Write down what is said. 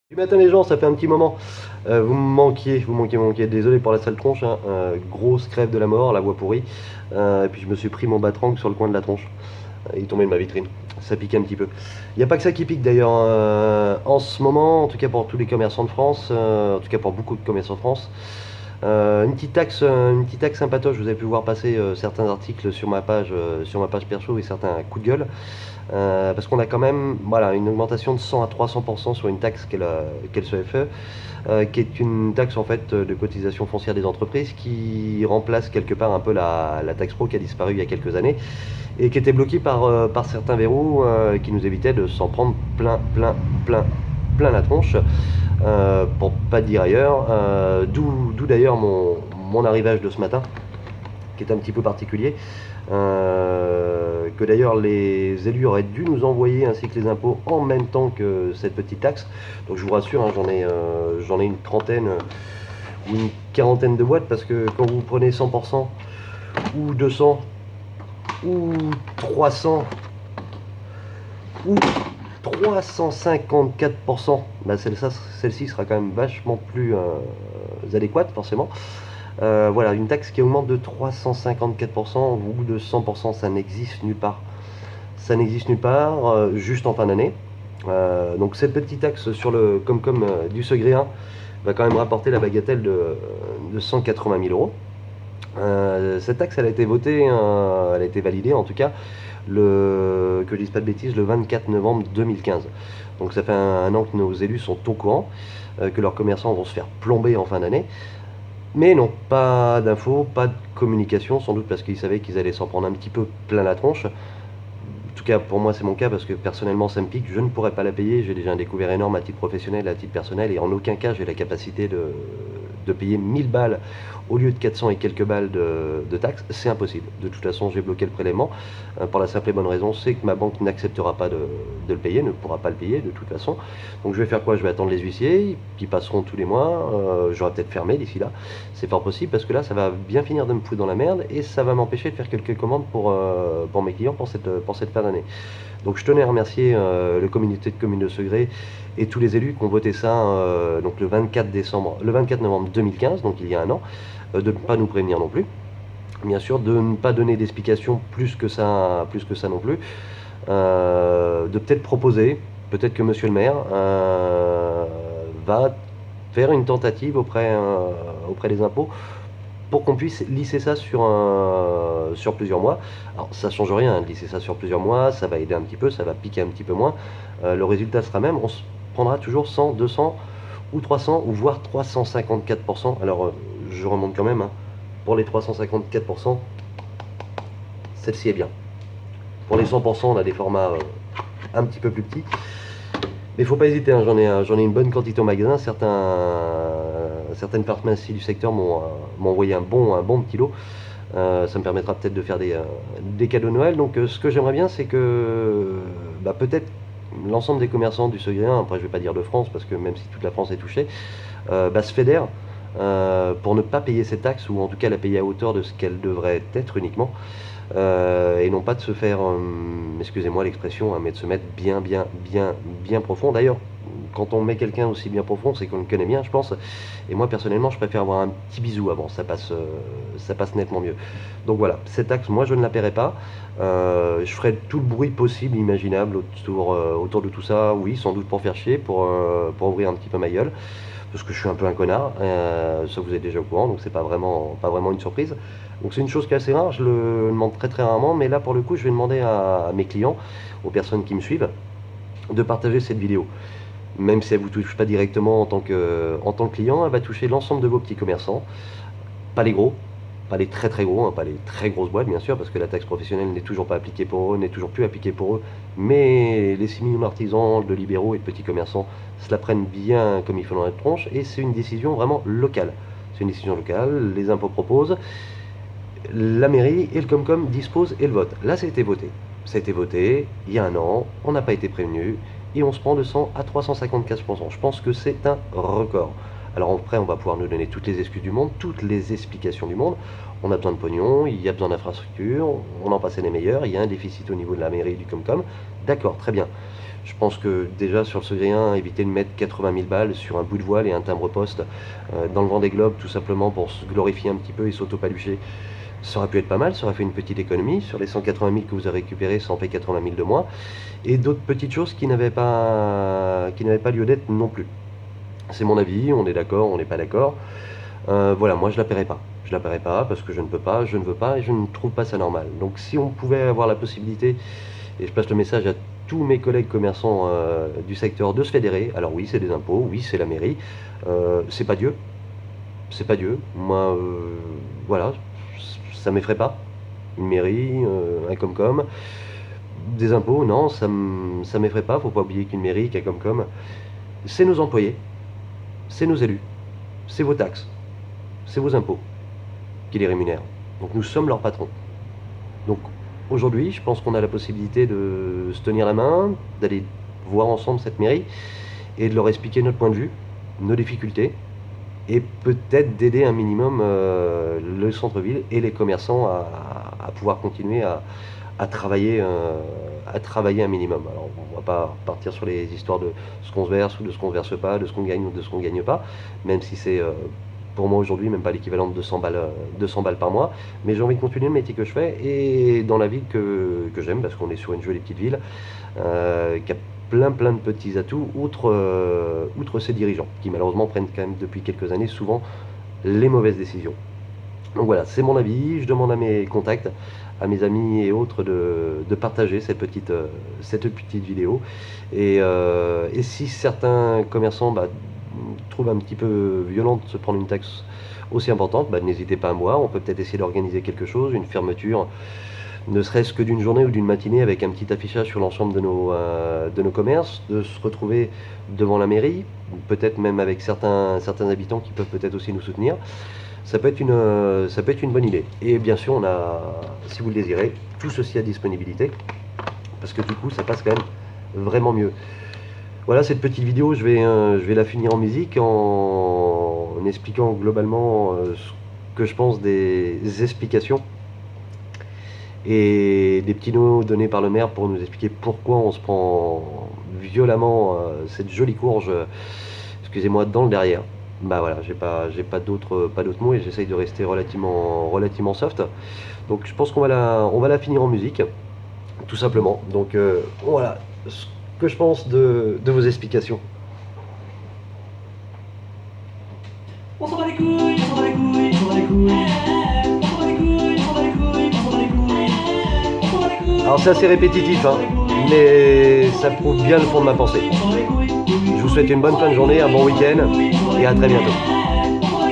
Du matin les gens, ça fait un petit moment. Vous me manquez. Désolé pour la sale tronche, hein. Grosse crève de la mort, la voix pourrie. Et puis je me suis pris mon batrank sur le coin de la tronche. Il est tombé de ma vitrine. Ça pique un petit peu. Il n'y a pas que ça qui pique d'ailleurs. En ce moment, en tout cas pour tous les commerçants de France, en tout cas pour beaucoup de commerçants de France, une petite taxe sympatoche. Vous avez pu voir passer certains articles sur ma page perso et certains coups de gueule. Parce qu'on a quand même voilà, une augmentation de 100 à 300% sur une taxe qu'est le CFE, qui est une taxe en fait de cotisation foncière des entreprises qui remplace quelque part un peu la taxe pro qui a disparu il y a quelques années et qui était bloquée par certains verrous qui nous évitaient de s'en prendre plein la tronche, pour pas dire ailleurs. D'où d'ailleurs mon arrivage de ce matin, qui est un petit peu particulier, que d'ailleurs les élus auraient dû nous envoyer ainsi que les impôts en même temps que cette petite taxe. Donc je vous rassure, hein, j'en ai une trentaine ou une quarantaine de boîtes, parce que quand vous prenez 100% ou 200 ou 300 ou 354%, bah celle-ci sera quand même vachement plus adéquate forcément. Voilà, une taxe qui augmente de 354% ou de 100%, ça n'existe nulle part. Ça n'existe nulle part, juste en fin d'année. Donc cette petite taxe sur le Comcom du Segréen va quand même rapporter la bagatelle de 180 000 euros. Cette taxe, elle a été votée, elle a été validée en tout cas, que je dise pas de bêtises, le 24 novembre 2015. Donc ça fait un an que nos élus sont au courant, que leurs commerçants vont se faire plomber en fin d'année. Mais non, pas d'infos, pas de communication, sans doute parce qu'ils savaient qu'ils allaient s'en prendre un petit peu plein la tronche. En tout cas, pour moi, c'est mon cas parce que personnellement, ça me pique. Je ne pourrais pas la payer. J'ai déjà un découvert énorme à titre professionnel, à titre personnel, et en aucun cas, j'ai la capacité de payer 1000 balles au lieu de 400 et quelques balles de taxes. C'est impossible. De toute façon, j'ai bloqué le prélèvement pour la simple et bonne raison, c'est que ma banque n'acceptera pas de le payer, ne pourra pas le payer de toute façon. Donc je vais faire quoi? Je vais attendre les huissiers qui passeront tous les mois. J'aurai peut-être fermé d'ici là. C'est fort possible parce que là, ça va bien finir de me foutre dans la merde et ça va m'empêcher de faire quelques commandes pour mes clients pour cette fin d'année. Donc je tenais à remercier le communauté de communes de Segré et tous les élus qui ont voté ça donc le 24 novembre 2015, donc il y a un an, de ne pas nous prévenir non plus. Bien sûr, de ne pas donner d'explications plus que ça non plus. De peut-être proposer, peut-être que monsieur le maire va faire une tentative auprès des impôts pour qu'on puisse lisser ça sur plusieurs mois. Alors ça change rien, hein, de lisser ça sur plusieurs mois, ça va aider un petit peu, ça va piquer un petit peu moins. Le résultat sera même, on se prendra toujours 100, 200 ou 300 ou voire 354%. Alors je remonte quand même, hein. Pour les 354%, celle-ci est bien. Pour les 100%, on a des formats un petit peu plus petits. Mais il ne faut pas hésiter, hein, j'en ai une bonne quantité au magasin. Certaines pharmacies du secteur m'ont envoyé un bon petit lot. Ça me permettra peut-être de faire des cadeaux de Noël. Donc ce que j'aimerais bien, c'est que peut-être l'ensemble des commerçants du Segréen, après je ne vais pas dire de France, parce que même si toute la France est touchée, se fédèrent pour ne pas payer cette taxe, ou en tout cas la payer à hauteur de ce qu'elle devrait être uniquement. Et non pas de se faire, excusez-moi l'expression, hein, mais de se mettre bien profond. D'ailleurs, quand on met quelqu'un aussi bien profond, c'est qu'on le connaît bien, je pense. Et moi, personnellement, je préfère avoir un petit bisou avant, ça passe nettement mieux. Donc voilà, cette taxe, moi, je ne la paierai pas. Je ferai tout le bruit possible, imaginable autour de tout ça, oui, sans doute pour faire chier, pour ouvrir un petit peu ma gueule, parce que je suis un peu un connard, ça vous êtes déjà au courant, donc c'est pas vraiment une surprise. Donc c'est une chose qui est assez rare, je le demande très rarement, mais là pour le coup je vais demander à mes clients, aux personnes qui me suivent, de partager cette vidéo. Même si elle ne vous touche pas directement en tant que client, elle va toucher l'ensemble de vos petits commerçants, pas les gros, pas les très gros, hein, pas les très grosses boîtes bien sûr, parce que la taxe professionnelle n'est toujours pas appliquée pour eux, n'est toujours plus appliquée pour eux, mais les 6 millions d'artisans, de libéraux et de petits commerçants se la prennent bien comme il faut dans la tronche, et c'est une décision vraiment locale. C'est une décision locale, les impôts proposent, la mairie et le Comcom disposent et le votent. Là, ça a été voté. Ça a été voté il y a un an, on n'a pas été prévenu, et on se prend de 100 à 354%. Je pense que c'est un record. Alors après, on va pouvoir nous donner toutes les excuses du monde, toutes les explications du monde. On a besoin de pognon, il y a besoin d'infrastructures, on en passait les meilleurs, il y a un déficit au niveau de la mairie et du Comcom. D'accord, très bien. Je pense que déjà sur le Segré 1, éviter de mettre 80 000 balles sur un bout de voile et un timbre-poste dans le Vendée Globe, tout simplement pour se glorifier un petit peu et s'auto-palucher, ça aurait pu être pas mal, ça aurait fait une petite économie. Sur les 180 000 que vous avez récupérés, ça en fait 80 000 de moins. Et d'autres petites choses qui n'avaient pas lieu d'être non plus. C'est mon avis, on est d'accord, on n'est pas d'accord. Voilà, moi je la paierai pas. Je la paierai pas parce que je ne peux pas, je ne veux pas et je ne trouve pas ça normal. Donc si on pouvait avoir la possibilité, et je passe le message à tous mes collègues commerçants du secteur, de se fédérer. Alors oui, c'est des impôts, oui, c'est la mairie. C'est pas Dieu, c'est pas Dieu. Moi, voilà, ça m'effraie pas. Une mairie, un Comcom, des impôts, non, ça m'effraie pas. Faut pas oublier qu'une mairie, qu'un Comcom, c'est nos employés, c'est nos élus, c'est vos taxes, c'est vos impôts qui les rémunèrent. Donc nous sommes leurs patrons. Donc aujourd'hui, je pense qu'on a la possibilité de se tenir la main, d'aller voir ensemble cette mairie et de leur expliquer notre point de vue, nos difficultés, et peut-être d'aider un minimum le centre-ville et les commerçants à pouvoir continuer à travailler un minimum. Alors on va pas partir sur les histoires de ce qu'on se verse ou de ce qu'on ne verse pas, de ce qu'on gagne ou de ce qu'on ne gagne pas, même si c'est pour moi aujourd'hui même pas l'équivalent de 200 balles par mois, mais j'ai envie de continuer le métier que je fais et dans la ville que j'aime, parce qu'on est sur une jolie petite ville qui a plein de petits atouts, outre ses dirigeants, qui malheureusement prennent quand même depuis quelques années souvent les mauvaises décisions. Donc voilà, c'est mon avis, je demande à mes contacts, à mes amis et autres de partager cette petite vidéo. Et si certains commerçants trouvent un petit peu violent de se prendre une taxe aussi importante, n'hésitez pas à moi, on peut peut-être essayer d'organiser quelque chose, une fermeture, ne serait-ce que d'une journée ou d'une matinée avec un petit affichage sur l'ensemble de nos commerces, de se retrouver devant la mairie, peut-être même avec certains habitants qui peuvent peut-être aussi nous soutenir. Ça peut être une bonne idée. Et bien sûr, on a, si vous le désirez, tout ceci à disponibilité, parce que du coup, ça passe quand même vraiment mieux. Voilà, cette petite vidéo, je vais la finir en musique, en expliquant globalement ce que je pense des explications et des petits mots donnés par le maire pour nous expliquer pourquoi on se prend violemment cette jolie courge, excusez-moi, dans le derrière. Voilà, j'ai pas d'autres mots et j'essaye de rester relativement soft. Donc je pense qu'on va la finir en musique, tout simplement. Donc voilà ce que je pense de vos explications. On s'en bat les couilles, on s'en bat les couilles, on s'en bat les couilles. On s'en bat les couilles, on s'en bat les couilles, on s'en bat les couilles. On s'en bat les couilles. Alors c'est assez répétitif, hein, mais ça prouve bien le fond de ma pensée. Je vous souhaite une bonne fin de journée, un bon week-end et à très bientôt.